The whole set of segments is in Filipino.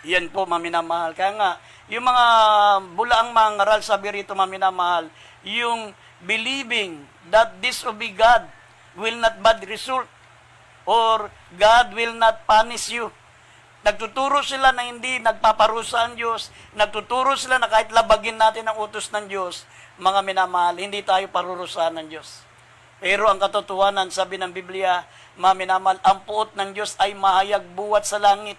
Yan po, maminamahal. Kaya nga, yung mga bulaang mga ngaral, sabi rito, maminamahal, yung believing that disobey God will not bad result or God will not punish you. Nagtuturo sila na hindi nagpaparusa ang Diyos. Nagtuturo sila na kahit labagin natin ang utos ng Diyos, mga minamahal, hindi tayo parurusahan ng Diyos. Pero ang katotohanan, sabi ng Biblia, mga minamahal, ang puot ng Diyos ay mahayag buwat sa langit.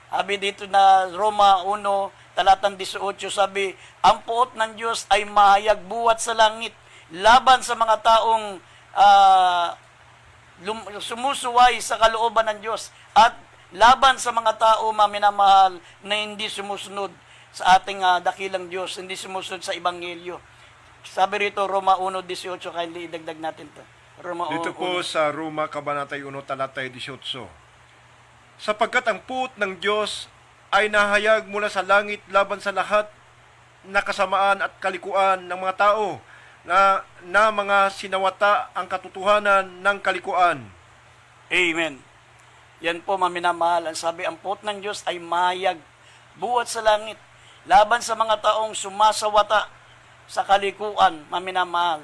Sabi dito na Roma 1, talatang 18, sabi, ang puot ng Diyos ay mahayag buwat sa langit laban sa mga taong sumusuway sa kalooban ng Diyos at laban sa mga tao, maminamahal, na hindi sumusunod sa ating dakilang Diyos, hindi sumusunod sa Ebanghelyo. Sabi rito, Roma 1:18, kindly idagdag natin to. Roma Dito po sa Roma, Kabanatay 1, talatay 18. Sapagkat ang puot ng Diyos ay nahayag mula sa langit laban sa lahat na kasamaan at kalikuan ng mga tao na mga sinawata ang katotohanan ng kalikuan. Amen. Yan po, maminamahal. Ang sabi, ang puot ng Diyos ay mahayag buwat sa langit laban sa mga taong sumasawata sa kalikuan, maminamahal.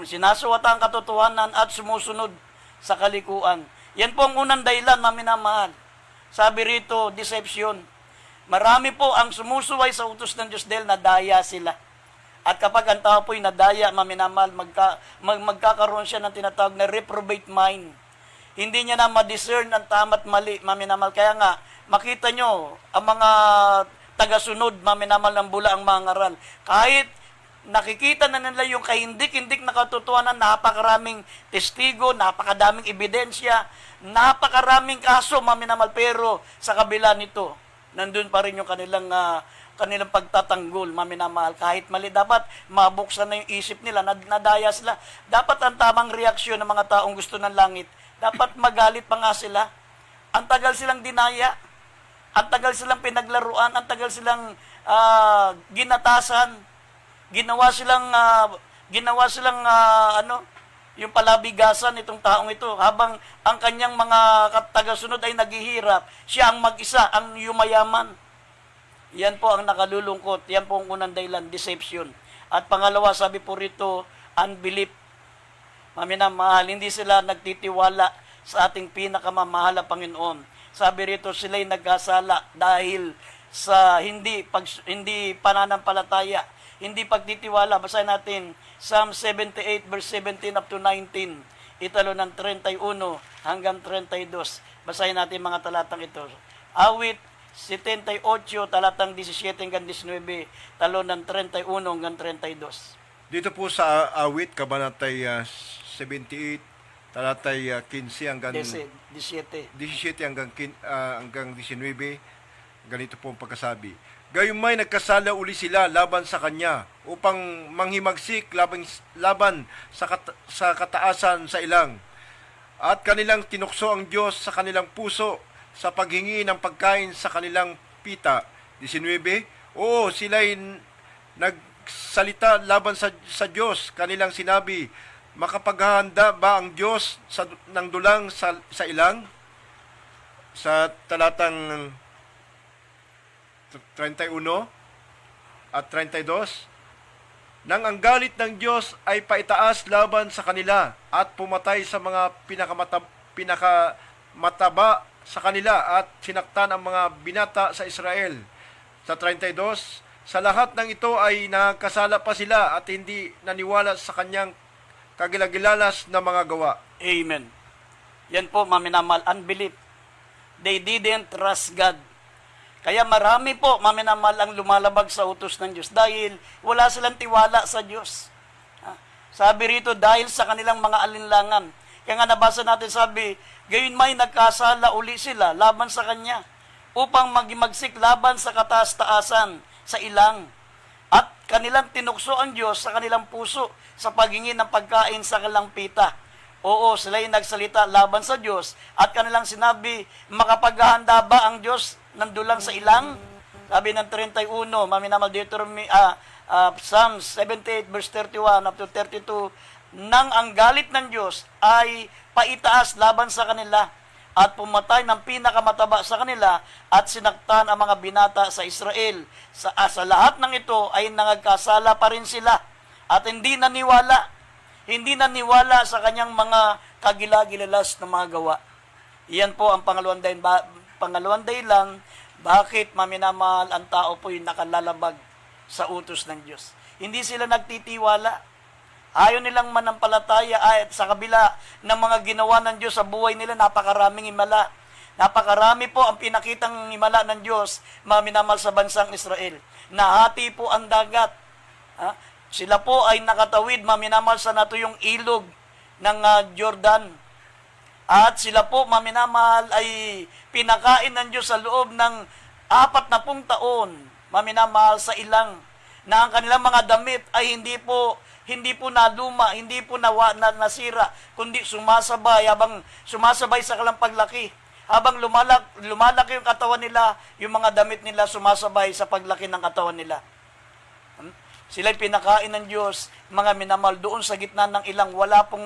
Sinasawata ang katotohanan at sumusunod sa kalikuan. Yan po ang unang dahilan, maminamahal. Sabi rito, deception. Marami po ang sumusuway sa utos ng Diyos dahil nadaya sila. At kapag ang tao po'y nadaya, maminamahal, magkakaroon siya ng tinatawag na reprobate mind. Hindi niya na ma-discern ang tama't mali, maminamahal. Kaya nga, makita nyo, ang mga tagasunod, maminamahal ng bula ang mga ngaral. Kahit nakikita na nila yung kahindik-hindik na katotohanan, napakaraming testigo, napakadaming ebidensya, napakaraming kaso, maminamal, pero sa kabila nito, nandun pa rin yung kanilang pagtatanggol, maminamahal. Kahit mali, dapat mabuksan na yung isip nila, nadaya sila. Dapat ang tamang reaksyon ng mga taong gusto ng langit, dapat magalit pa nga sila. Ang tagal silang dinaya, ang tagal silang pinaglaruan, ang tagal silang ginatasan, ginawa silang yung palabigasan itong taong ito habang ang kanyang mga tagasunod ay naghihirap, siya ang mag-isa, ang yumayaman. Yan po ang nakalulungkot. Yan po ang unang dahilan, deception. At pangalawa, sabi po rito, unbelief. Maminamahal, hindi sila nagtitiwala sa ating pinakamamahal na Panginoon. Sabi rito, sila'y nagkasala dahil sa hindi pananampalataya, hindi pagtitiwala. Basahin natin Psalm 78 verse 17 up to 19. Italo ng 31 hanggang 32. Basahin natin mga talatang ito. Awit 78 talatang 17 hanggang 19. Talo ng 31 hanggang 32. Dito po sa awit, Kabanatay 78, talatay 15 hanggang 17. 17 hanggang 19. Ganito po ang pagkasabi. Gayumay nagkasala uli sila laban sa kanya upang manghimagsik laban sa kataasan sa ilang. At kanilang tinukso ang Diyos sa kanilang puso sa paghingi ng pagkain sa kanilang pita. 19. Oo, sila'y nagsalita laban sa Diyos. Kanilang sinabi, makapaghahanda ba ang Diyos ng dulang sa ilang? Sa talatang 31 at 32, nang ang galit ng Diyos ay paitaas laban sa kanila at pumatay sa mga pinakamataba sa kanila at sinaktan ang mga binata sa Israel. Sa 32, sa lahat ng ito ay nakasala pa sila at hindi naniwala sa kanyang kagilagilalas na mga gawa. Amen. Yan po, maminamal, unbelief. They didn't trust God. Kaya marami po, maminamal, ang lumalabag sa utos ng Diyos dahil wala silang tiwala sa Diyos. Sabi rito, dahil sa kanilang mga alinlangan. Kaya nga nabasa natin, sabi, gayon may nagkasala uli sila laban sa Kanya upang magimagsik laban sa kataas-taasan sa ilang. At kanilang tinukso ang Diyos sa kanilang puso sa paghingi ng pagkain sa kanilang pita. Oo, sila'y nagsalita laban sa Diyos at kanilang sinabi, makapaghahanda ba ang Diyos ng dulang sa ilang? Sabi ng 31, maminamal Deuteronomy, Psalm 78 verse 31 up to 32, nang ang galit ng Diyos ay paitaas laban sa kanila at pumatay ng pinakamataba sa kanila at sinaktan ang mga binata sa Israel. Sa lahat ng ito ay nagkasala pa rin sila at hindi naniwala sa kanyang mga kagilagilalas na mga gawa. Iyan po ang pangalawang dahilan bakit maminamahal ang tao po yung nakalalabag sa utos ng Diyos. Hindi sila nagtitiwala. Ayaw nilang manampalataya at sa kabila ng mga ginawa ng Diyos sa buhay nila, napakaraming himala. Napakarami po ang pinakitang himala ng Diyos, mga minamahal sa bansang Israel. Nahati po ang dagat. Sila po ay nakatawid, mga minamahal sa natuyong ilog ng Jordan. At sila po, mga minamahal, ay pinakain ng Diyos sa loob ng 40 taon, mga minamahal, sa ilang, na ang kanilang mga damit ay hindi po naluma, hindi po nasira, kundi sumasabay sa kanilang paglaki. Habang lumalaki yung katawan nila, yung mga damit nila sumasabay sa paglaki ng katawan nila. Sila'y pinakain ng Diyos, mga minamahal, doon sa gitna ng ilang, wala po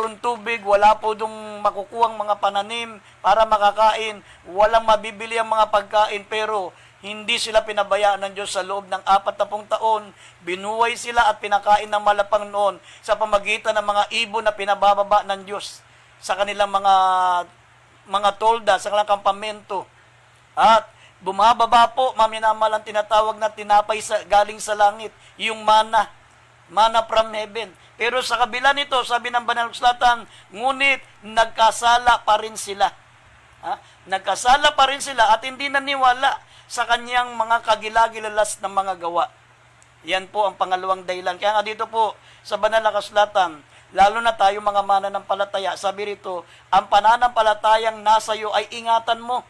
rin tubig, wala po dong makukuhang mga pananim para makakain, walang mabibili ang mga pagkain, pero hindi sila pinabayaan ng Diyos sa loob ng 40 taon. Binuhay sila at pinakain ng malapang noon sa pamagitan ng mga ibon na pinabababa ng Diyos sa kanilang mga tolda, sa kanilang kampamento. At bumababa po, maminamahal, ang tinatawag na tinapay galing sa langit, yung mana from heaven. Pero sa kabila nito, sabi ng Banal na Kasulatan, ngunit nagkasala pa rin sila. Nagkasala pa rin sila at hindi naniwala sa kanyang mga kagilagilalas ng mga gawa. Yan po ang pangalawang dahilan. Kaya nga dito po sa Banal na Kasulatan, lalo na tayo mga mananampalataya, sabi rito, ang pananampalatayang nasa iyo ay ingatan mo.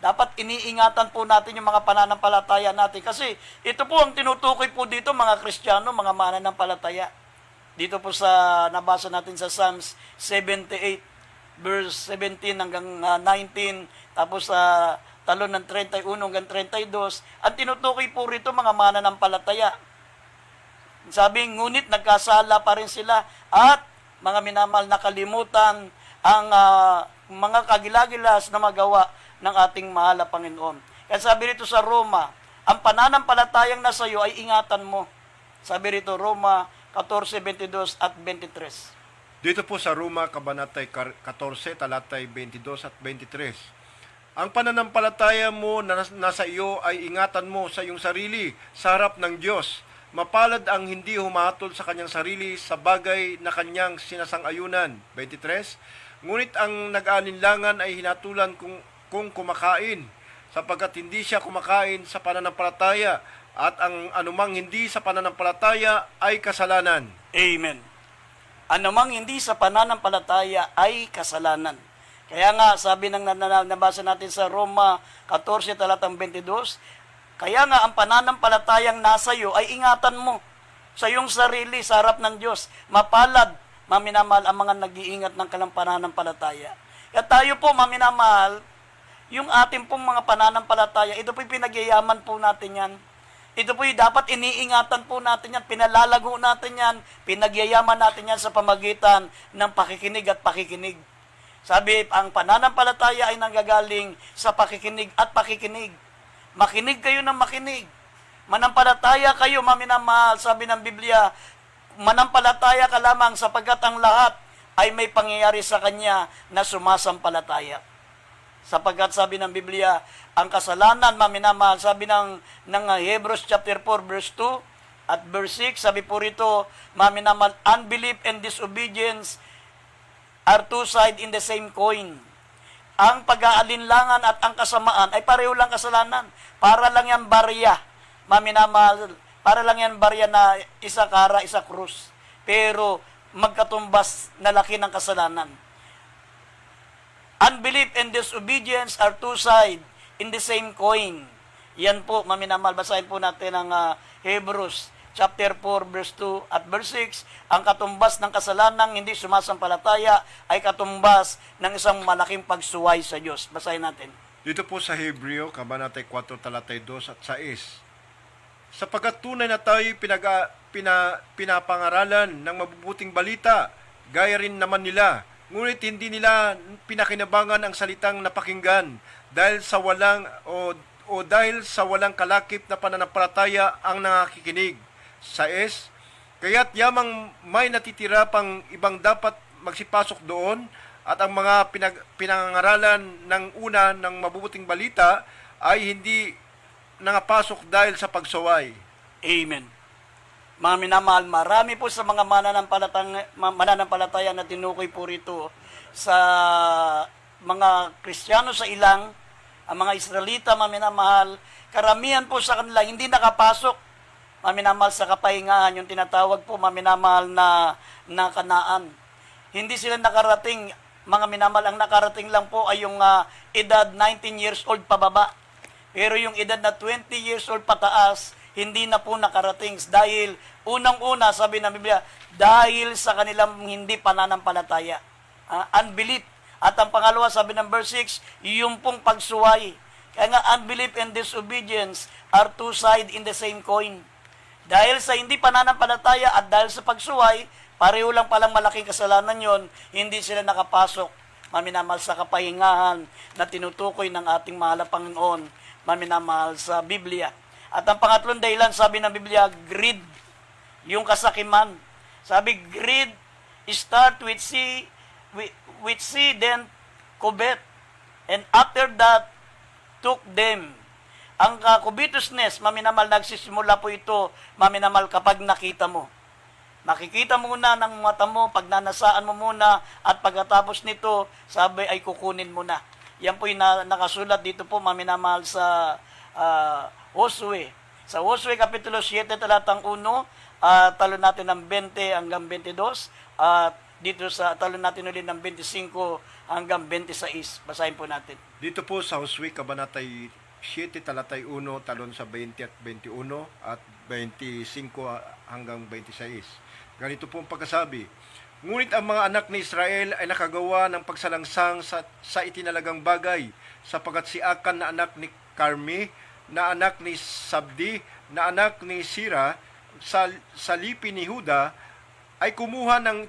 Dapat iniingatan po natin yung mga pananampalataya natin. Kasi ito po ang tinutukoy po dito, mga Kristiyano, mga mananampalataya. Dito po sa nabasa natin sa Psalms 78, verse 17 hanggang 19, tapos sa talon ng 31 hanggang 32, ang tinutukoy po rito, mga mananampalataya. Sabi, ngunit nagkasala pa rin sila at mga minamahal, nakalimutan ang mga kagilagilas na magawa ng ating mahal na Panginoon. Kaya sabi rito sa Roma, ang pananampalatayang nasa iyo ay ingatan mo. Sabi rito, Roma 14:22 at 23. Dito po sa Roma, Kabanatay 14, talatay 22 at 23. Ang pananampalataya mo na nasa iyo ay ingatan mo sa iyong sarili sa harap ng Diyos. Mapalad ang hindi humatol sa kanyang sarili sa bagay na kanyang sinasang-ayunan. 23. Ngunit ang nag-aalinlangan ay hinatulan kung kumakain, sapagkat hindi siya kumakain sa pananampalataya, at ang anumang hindi sa pananampalataya ay kasalanan. Amen. Anumang hindi sa pananampalataya ay kasalanan. Kaya nga, sabi ng nabasa natin sa Roma 14, talatang 22, kaya nga ang pananampalatayang nasa iyo ay ingatan mo sa iyong sarili sa harap ng Diyos. Mapalad, maminamahal, ang mga nag-iingat ng kanilang pananampalataya. Kaya tayo po, maminamahal, yung ating pong mga pananampalataya, ito po'y pinagyayaman po natin yan. Ito po'y dapat iniingatan po natin yan, pinalalago natin yan, pinagyayaman natin yan sa pamagitan ng pakikinig at pakikinig. Sabi, ang pananampalataya ay nanggagaling sa pakikinig at pakikinig. Makinig kayo ng makinig. Manampalataya kayo, maminamahal, sabi ng Biblia, manampalataya ka lamang sapagkat ang lahat ay may pangyayari sa Kanya na sumasampalataya. Sapagkat sabi ng Biblia, ang kasalanan, maminamahal, sabi ng Hebrews chapter 4, verse 2 at verse 6, sabi po rito, maminamahal, unbelief and disobedience are two sides in the same coin. Ang pag-aalinlangan at ang kasamaan ay pareho lang kasalanan. Para lang yan barya, maminamahal, para lang yan barya na isa kara, isa krus. Pero magkatumbas na laki ng kasalanan. Unbelief and disobedience are two sides in the same coin. Yan po, maminamahal, basahin po natin ang Hebrews chapter 4, verse 2 at verse 6. Ang katumbas ng kasalanang hindi sumasampalataya ay katumbas ng isang malaking pagsuway sa Diyos. Basahin natin. Dito po sa Hebreo, Kabanatay 4, talatay 2 at 6. Sapagkat tunay na tayo pinapangaralan ng mabubuting balita, gaya rin naman nila, ngunit hindi nila pinakinabangan ang salitang napakinggan dahil sa dahil sa walang kalakip na pananampalataya ang nangakikinig. Sa kaya't yamang may natitira pang ibang dapat magsipasok doon at ang mga pinangangaralan ng una ng mabubuting balita ay hindi nangapasok dahil sa pagsuway. Amen. Mga minamahal, marami po sa mga mananampalataya na tinukoy po rito sa mga Kristiyano sa ilang, ang mga Israelita, mga minamahal, karamihan po sa kanila hindi nakapasok, mga minamahal, sa kapahingahan, yung tinatawag po, mga minamahal, na Kanaan. Hindi sila nakarating, mga minamahal, ang nakarating lang po ay yung edad 19 years old pababa. Pero yung edad na 20 years old pataas, hindi na po nakarating dahil unang-una, sabi ng Biblia, dahil sa kanilang hindi pananampalataya. Unbelief. At ang pangalawa, sabi ng verse 6, yung pong pagsuway. Kaya nga, unbelief and disobedience are two sides in the same coin. Dahil sa hindi pananampalataya at dahil sa pagsuway, pareho lang palang malaking kasalanan yon, hindi sila nakapasok, maminamahal, sa kapahingahan na tinutukoy ng ating mahal na Panginoon, maminamahal, sa Biblia. At ang pangatlong dahilan, sabi ng Biblia, greed, yung kasakiman. Sabi, greed start with C, then covet, and after that, took them. Ang covetousness, maminamal, nagsisimula po ito, maminamal, kapag nakita mo. Makikita mo muna ng mata mo, pagnanasaan mo muna, at pagkatapos nito, sabi ay kukunin mo na. Yan po yung nakasulat dito po, maminamahal, sa Josue. Sa Josue Kapitulo 7, talatang 1, talo natin ng 20 hanggang 22, at dito sa talo natin ulit ng 25 hanggang 26. Basahin po natin. Dito po sa Josue, Kabanatay 7, talatay 1, talon sa 20 at 21, at 25 hanggang 26. Ganito po ang pagkasabi, ngunit ang mga anak ni Israel ay nakagawa ng pagsalangsang sa itinalagang bagay, sapagat si Akan na anak ni Carmi, na anak ni Sabdi, na anak ni Sira, sa lipi ni Huda, ay kumuha ng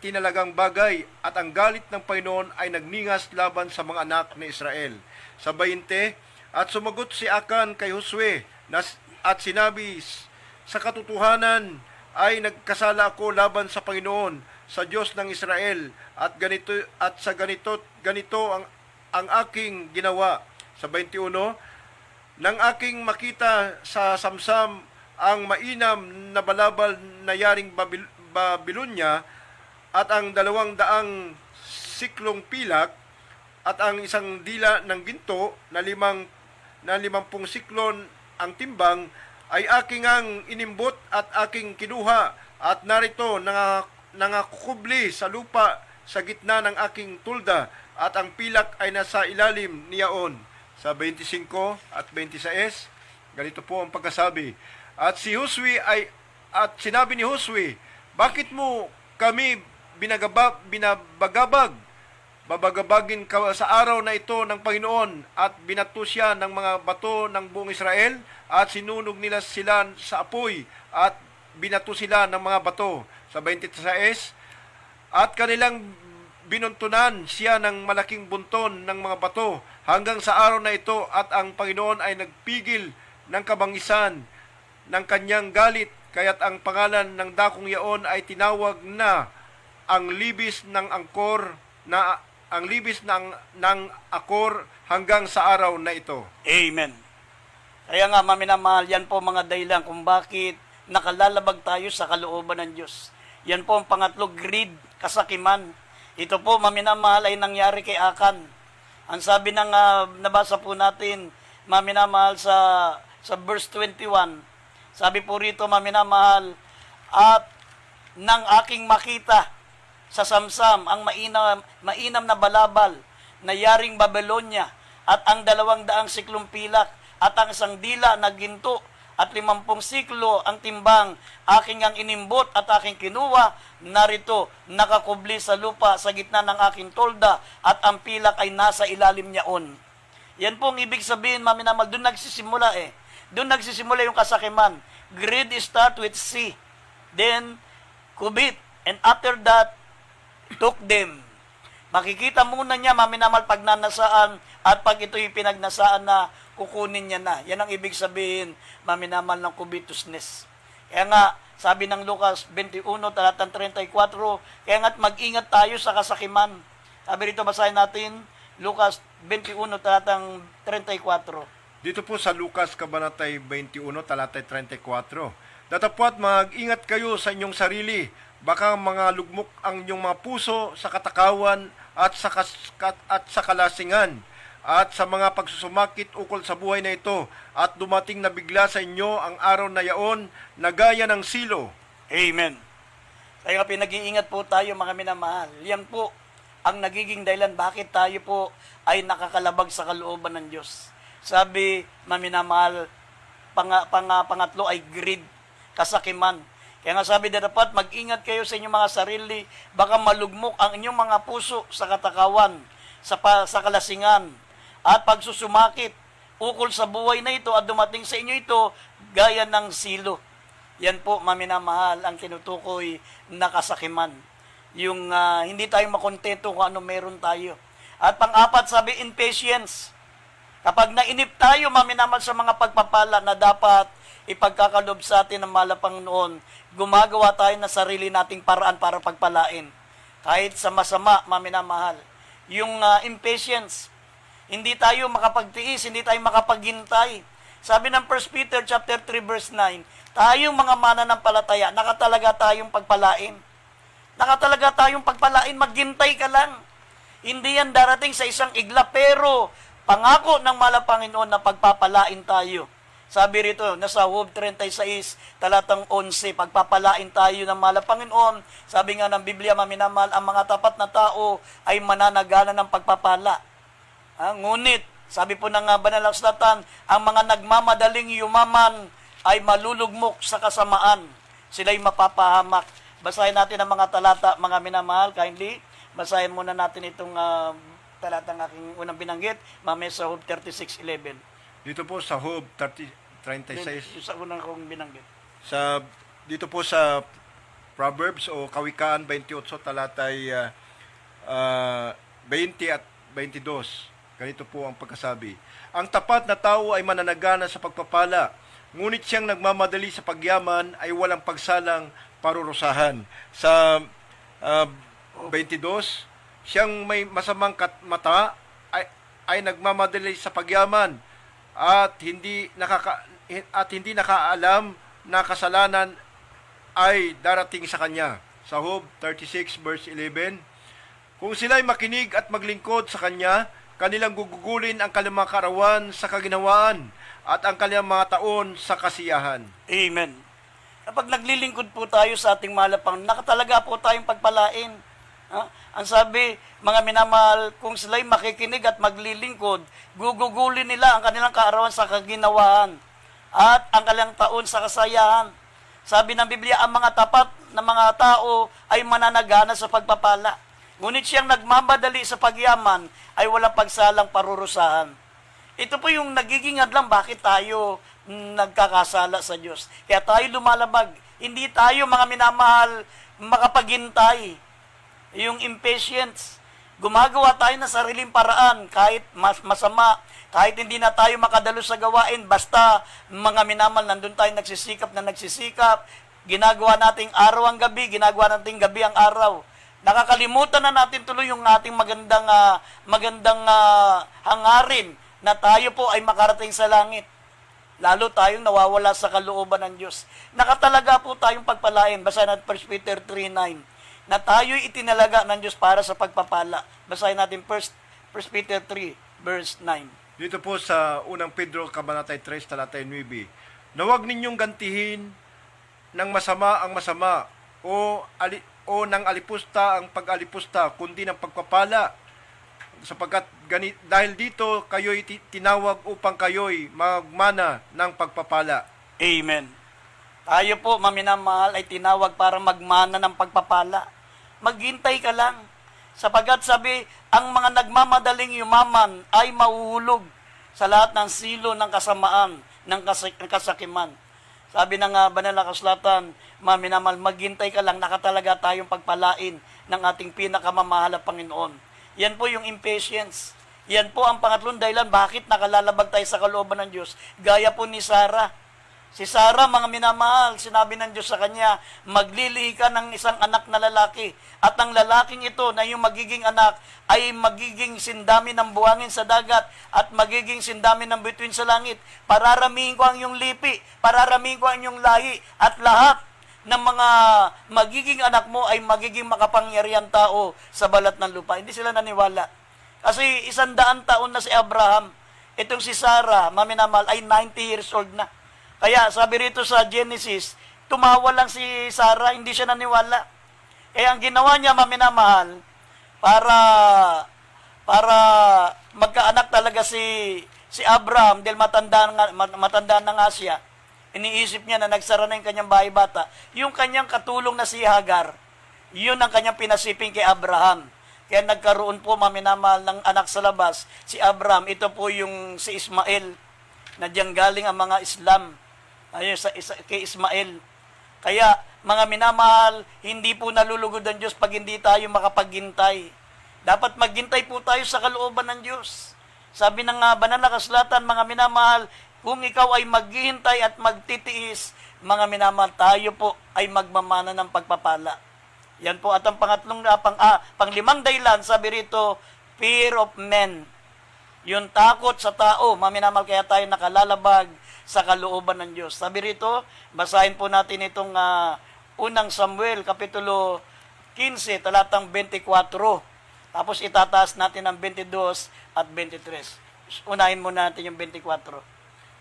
tinalagang bagay, at ang galit ng Panginoon ay nagningas laban sa mga anak ni Israel. Sa 20, at sumagot si Akan kay Josue, at sinabi, sa katotohanan ay nagkasala ako laban sa Panginoon, sa Diyos ng Israel, at sa ganito ang aking ginawa. Sa 21, nang aking makita sa Samsam ang mainam na balabal na yaring Babylonia, at ang 200 siklong pilak, at ang 1 dila ng ginto na 50 siklon ang timbang, ay aking ang inimbot at aking kinuha, at narito nangakukubli sa lupa sa gitna ng aking tulda, at ang pilak ay nasa ilalim niyaon. Sa 25 at 26, ganito po ang pagkasabi, at sinabi ni Josue, bakit mo kami binabagabag? Babagabagin ka sa araw na ito ng Panginoon, at binato siya ng mga bato ng buong Israel, at sinunog nila sila sa apoy, at binato sila ng mga bato. Sa 26, at kanilang binuntunan siya ng malaking bunton ng mga bato hanggang sa araw na ito, at ang Panginoon ay nagpigil ng kabangisan ng kanyang galit, kaya't ang pangalan ng dakong yaon ay tinawag na ang libis ng Akor hanggang sa araw na ito. Amen. Kaya nga, maminamahal, yan po mga dahilan kung bakit nakalalabag tayo sa kalooban ng Diyos. Yan po ang pangatlo, greed, kasakiman. Ito po, maminamahal, ay nangyari kay Akan. Ang sabi ng nabasa po natin, maminamahal, sa verse 21, sabi po rito, maminamahal, at nang aking makita sa Samsam ang mainam na balabal na yaring Babylonia, at ang 200 siklong pilak, at ang 1 dila na ginto, at 50 siklo ang timbang, aking ang inimbot at aking kinuha, narito nakakubli sa lupa sa gitna ng aking tolda, at ang pilak ay nasa ilalim niyaon. Yan po ang ibig sabihin, maminamal, doon nagsisimula Doon nagsisimula yung kasakiman. Greed start with C, then covet, and after that, took them. Makikita muna niya, maminamal, pag nanasaan at pag ito'y pinagnasaan na, kukunin niya na. Yan ang ibig sabihin, maminamal ng covetousness. Kaya nga, sabi ng Lucas 21, talatang 34, kaya nga't mag-ingat tayo sa kasakiman. Sabi rito, basahin natin, Lucas 21, talatang 34. Dito po sa Lucas Kabanatay 21, talatay 34. Datapwat mag-ingat kayo sa inyong sarili, baka mga lugmok ang inyong mga puso sa katakawan at sa kalasingan, at sa mga pagsusumakit ukol sa buhay na ito, at dumating na bigla sa inyo ang araw na yaon na gaya ng silo. Amen. Kaya nga pinag-iingat po tayo mga minamahal. Yan po ang nagiging dahilan bakit tayo po ay nakakalabag sa kalooban ng Diyos. Sabi, maminamahal, pangatlo ay greed, kasakiman. Kaya nga sabi na dapat mag-ingat kayo sa inyong mga sarili, baka malugmok ang inyong mga puso sa katakawan, sa kalasingan, at pagsusumakit ukol sa buhay na ito at dumating sa inyo ito gaya ng silo. Yan po, maminamahal, ang tinutukoy na kasakiman. Yung hindi tayo makontento kung ano meron tayo. At pang-apat, sabi, impatience. Kapag nainip tayo, maminamahal, sa mga pagpapala na dapat ipagkakalob sa atin ng malapang noon, gumagawa tayo na sarili nating paraan para pagpalain. Kahit sa masama, maminamahal. Yung impatience, hindi tayo makapagtiis, hindi tayo makapaghintay. Sabi ng 1 Peter chapter 3 verse 9, tayong mga mananampalataya, nakatalaga tayong pagpalain. Nakatalaga tayong pagpalain, maghintay ka lang. Hindi yan darating sa isang igla, pero pangako ng malapanginoon na pagpapalain tayo. Sabi rito, nasa Job 36, talatang 11, pagpapalain tayo ng malapanginoon. Sabi nga ng Biblia, maminamahal, ang mga tapat na tao ay mananagana ng pagpapala. Ngunit, sabi po ng banal na kasulatan, ang mga nagmamadaling yumaman ay malulugmok sa kasamaan. Sila'y mapapahamak. Basahin natin ang mga talata, mga minamahal, kindly. Basahin muna natin itong talatang aking unang binanggit, mamaya sa Job 36:11. Dito po sa Job 36, Yung sa unang kong binanggit. dito po sa Proverbs o Kawikaan 28, talatay 20 at 22. Ganito po ang pagkasabi. Ang tapat na tao ay mananagana sa pagpapala, ngunit siyang nagmamadali sa pagyaman ay walang pagsalang parurusahan. Sa 22, siyang may masamang mata ay nagmamadali sa pagyaman at hindi nakaalam na kasalanan ay darating sa kanya. Sa Job 36 verse 11, kung sila'y makinig at maglingkod sa kanya, kanilang gugugulin ang kanilang mga kaarawan sa kaginawaan at ang kanilang mga taon sa kasiyahan. Amen. Kapag naglilingkod po tayo sa ating malapang, nakatalaga po tayong pagpalain. Ang sabi, mga minamahal, kung sila'y makikinig at maglilingkod, gugugulin nila ang kanilang kaarawan sa kaginawaan at ang kanilang taon sa kasayahan. Sabi ng Biblia, ang mga tapat na mga tao ay mananagana sa pagpapala. Ngunit siyang nagmamadali sa pagyaman ay walang pagsalang parurusahan. Ito po yung nagiging hadlang bakit tayo nagkakasala sa Diyos. Kaya tayo lumalabag. Hindi tayo, mga minamahal, makapaghintay. Yung impatience. Gumagawa tayo ng sariling paraan kahit masama, kahit hindi na tayo makadalo sa gawain, basta mga minamahal, nandun tayo nagsisikap, ginagawa nating araw ang gabi, ginagawa nating gabi ang araw. Nakakalimutan na natin tuloy yung ating magandang hangarin na tayo po ay makarating sa langit. Lalo tayong nawawala sa kalooban ng Diyos. Nakatalaga po tayong pagpalain. Basahin natin 1 Peter 3:9 na tayo'y itinalaga ng Diyos para sa pagpapala. Basahin natin 1 Peter 3 verse 9. Dito po sa unang Pedro Kabanatay 3, talatay 9, na huwag ninyong gantihin ng masama ang masama o ng alipusta ang pag-alipusta, kundi ng pagpapala. Sapagkat dahil dito kayo'y tinawag upang kayo'y magmana ng pagpapala. Amen. Tayo po, maminamahal, ay tinawag para magmana ng pagpapala. Maghintay ka lang. Sapagkat sabi, ang mga nagmamadaling yumaman ay mahuhulog sa lahat ng silo ng kasamaan, ng kasakiman. Sabi ng banal na kasulatan, maminamahal, maghintay ka lang, nakatalaga tayong pagpalain ng ating pinakamamahal na Panginoon. Yan po yung impatience. Yan po ang pangatlong dahilan bakit nakalalabag tayo sa kalooban ng Diyos. Gaya po ni Sarah. Si Sarah, mga minamahal, sinabi ng Diyos sa kanya, maglilihi ka ng isang anak na lalaki. At ang lalaking ito na yung magiging anak ay magiging sindami ng buhangin sa dagat at magiging sindami ng bituin sa langit. Pararamihin ko ang iyong lipi, pararamihin ko ang iyong lahi at lahat ng mga magiging anak mo ay magiging makapangyarihan tao sa balat ng lupa. Hindi sila naniwala. Kasi 100 taon na si Abraham. Itong si Sarah, maminamahal, ay 90 years old na. Kaya sabi rito sa Genesis, tumawa lang si Sarah, hindi siya naniwala. Ang ginawa niya, maminamahal, para magkaanak talaga si Abraham, dahil matanda na nga siya, iniisip niya na nagsara na yung kanyang bahay bata, yung kanyang katulong na si Hagar, yun ang kanyang pinasiping kay Abraham. Kaya nagkaroon po, maminamahal, ng anak sa labas, si Abraham. Ito po yung si Ismael, na diyan galing ang mga Islam. Ayun, kay Ismael. Kaya, mga minamahal, hindi po nalulugod ang Diyos pag hindi tayo makapaghintay. Dapat maghintay po tayo sa kalooban ng Diyos. Sabi ng banal na kasulatan, mga minamahal, kung ikaw ay maghihintay at magtitiis, mga minamahal, tayo po ay magmamana ng pagpapala. Yan po at ang pangatlong panglimang dahilan, sabi rito, fear of men. Yung takot sa tao, maminamahal, kaya tayo nakalalabag sa kalooban ng Diyos. Sabi rito, basahin po natin itong unang Samuel, kapitulo 15, talatang 24. Tapos itataas natin ang 22 at 23. Unahin mo natin yung 24.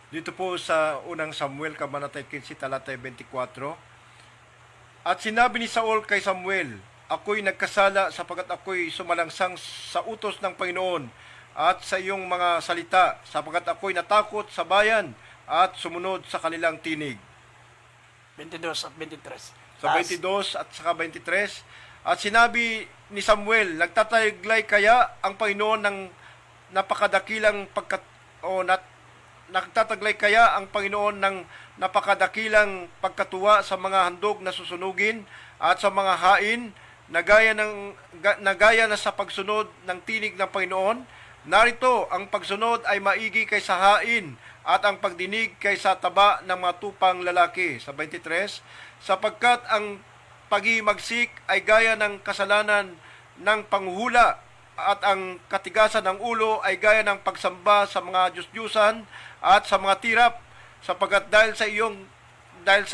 Dito po sa unang Samuel, kabanata 15, talata 24. At sinabi ni Saul kay Samuel, ako'y nagkasala sapagkat ako'y sumalangsang sa utos ng Panginoon at sa iyong mga salita, sapagkat ako'y natakot sa bayan at sumunod sa kanilang tinig. 22 at 23. Sa 22 at saka 23. At sinabi ni Samuel, nagtataglay kaya ang Panginoon ng napakadakilang nagtataglay kaya ang Panginoon ng napakadakilang pagkatuwa sa mga handog na susunugin at sa mga hain na gaya na sa pagsunod ng tinig ng Panginoon. Narito, ang pagsunod ay maigi kaysa hain at ang pagdinig kaysa taba ng mga tupang lalaki. Sa 23, sapagkat ang paghimagsik ay gaya ng kasalanan ng panghuhula at ang katigasan ng ulo ay gaya ng pagsamba sa mga Diyos-Diyusan at sa mga tirap, sapagkat dahil sa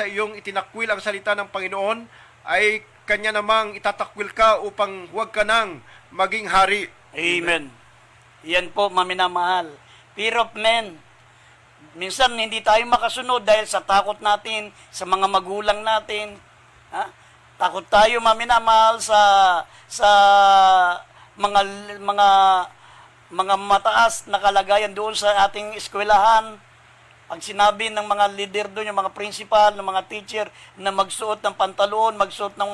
iyong itinakwil ang salita ng Panginoon, ay kanya namang itatakwil ka upang huwag ka nang maging hari. Amen. Yan po, maminamahal. Fear of men. Minsan hindi tayo makasunod dahil sa takot natin, sa mga magulang natin. Ha? Takot tayo, maminamahal, sa mga mataas na kalagayan doon sa ating eskwelahan. Pag sinabi ng mga leader doon, yung mga principal, ng mga teacher, na magsuot ng pantalon, magsuot ng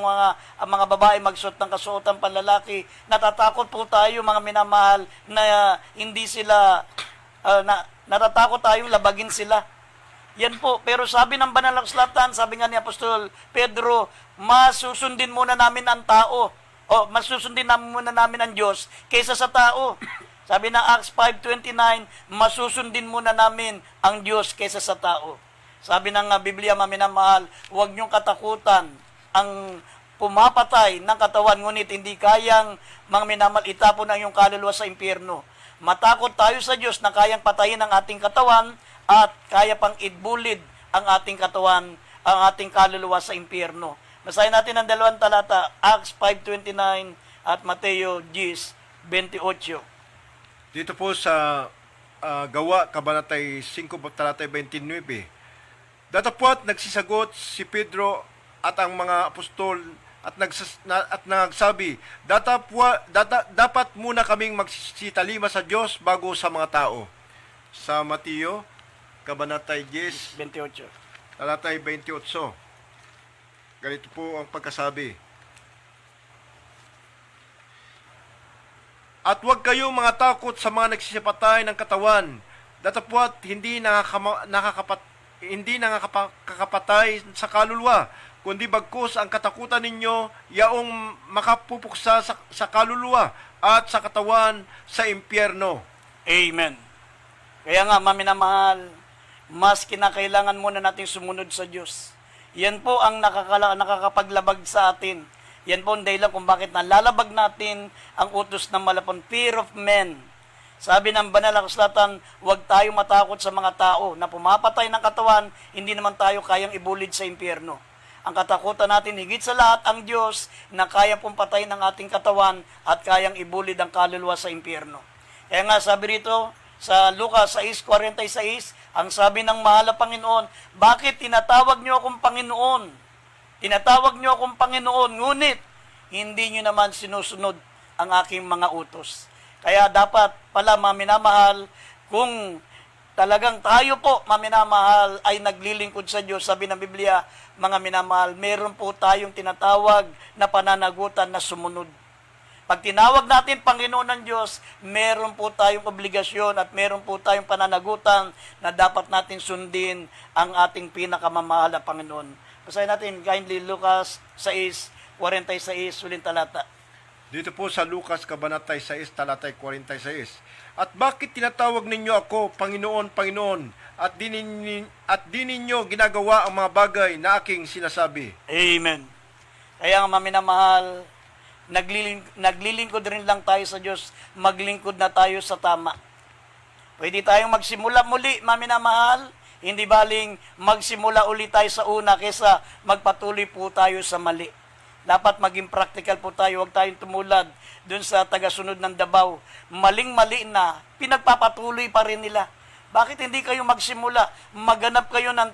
mga babae, magsuot ng kasuotan panlalaki, natatakot po tayo, mga minamahal, na hindi sila, natatakot tayong labagin sila. Yan po. Pero sabi ng banal na kasulatan, sabi nga ni Apostol Pedro, masusundin muna namin ang tao. Masusundin muna namin ang Diyos kaysa sa tao. Sabi ng Acts 5:29, masusundin muna namin ang Diyos kaysa sa tao. Sabi ng Biblia, maminamahal, huwag niyong katakutan ang pumapatay ng katawan, ngunit hindi kayang, mga minamahal, itapon ang iyong kaluluwa sa impyerno. Matakot tayo sa Diyos na kayang patayin ang ating katawan at kaya pang idbulid ang ating katawan, ang ating kaluluwa sa impyerno. Basahin natin ang dalawang talata, Acts 5:29 at Mateo 10:28. Dito po sa Gawa, kabanatay 5, talatay 29. Datapwat nagsisagot si Pedro at ang mga apostol at nagsabi, dapat muna kaming magsitalima sa Diyos bago sa mga tao. Sa Mateo, kabanatay 28. talatay 28. Ganito po ang pagkasabi. At huwag kayong mga takot sa mga nagsisipatay ng katawan, datapwat hindi nakakapatay sa kaluluwa, kundi bagkus ang katakutan ninyo yaong makapupuksa sa kaluluwa at sa katawan sa impyerno. Amen. Kaya nga, maminamahal, mas kinakailangan muna natin sumunod sa Diyos. Yan po ang nakakapaglabag sa atin. Yan po ang dahilan kung bakit nalalabag natin ang utos ng malapon, fear of men. Sabi ng banal na kasulatan, huwag tayo matakot sa mga tao na pumapatay ng katawan, hindi naman tayo kayang ibulid sa impyerno. Ang katakutan natin higit sa lahat ang Diyos na kaya pong patay ng ating katawan at kayang ibulid ang kaluluwa sa impyerno. Kaya nga sabi rito sa Lucas 6:46, ang sabi ng mahal na Panginoon, bakit tinatawag niyo akong Panginoon? Tinatawag niyo akong Panginoon, ngunit hindi niyo naman sinusunod ang aking mga utos. Kaya dapat pala, maminamahal, kung talagang tayo po, maminamahal, ay naglilingkod sa Diyos, sabi ng Biblia, mga minamahal, meron po tayong tinatawag na pananagutan na sumunod. Pag tinawag natin Panginoon ng Diyos, meron po tayong obligasyon at meron po tayong pananagutan na dapat natin sundin ang ating pinakamamahal na Panginoon. Basahin natin kindly Lucas 6:46, huling talata. Dito po sa Lucas Kabanatay 6, talatay 46. At bakit tinatawag ninyo ako, Panginoon, Panginoon, at di ninyo ginagawa ang mga bagay na aking sinasabi? Amen. Kaya nga, maminamahal, naglilingkod rin lang tayo sa Diyos, maglingkod na tayo sa tama. Pwede tayong magsimula muli, maminamahal, hindi baling magsimula uli tayo sa una kesa magpatuloy po tayo sa mali. Dapat maging practical po tayo, huwag tayong tumulad dun sa tagasunod ng Davao. Maling-mali na, pinagpapatuloy pa rin nila. Bakit hindi kayo magsimula? Maghanap kayo ng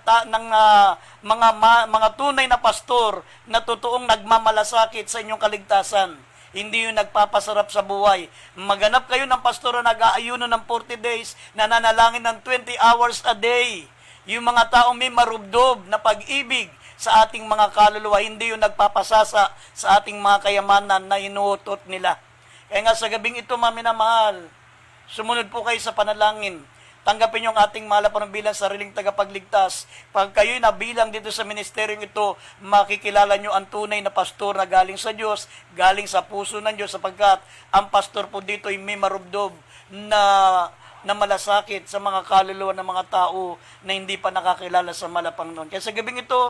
mga tunay na pastor na totoong nagmamalasakit sa inyong kaligtasan. Hindi yung nagpapasarap sa buhay. Maghanap kayo ng pastor na nag-aayuno ng 40 days, nananalangin ng 20 hours a day. Yung mga taong may marubdob na pag-ibig sa ating mga kaluluwa, hindi yung nagpapasasa sa ating mga kayamanan na inuutot nila. Kaya nga sa gabing ito, maminamahal, sumunod po kayo sa panalangin. Tanggapin yung ating mahal na bilang sariling tagapagligtas. Pag kayo'y nabilang dito sa ministeryong ito, makikilala nyo ang tunay na pastor na galing sa Diyos, galing sa puso ng Diyos, sapagkat ang pastor po dito ay may marubdob na malasakit sa mga kaluluwa ng mga tao na hindi pa nakakilala sa malapang noon. Kaya sa gabing ito,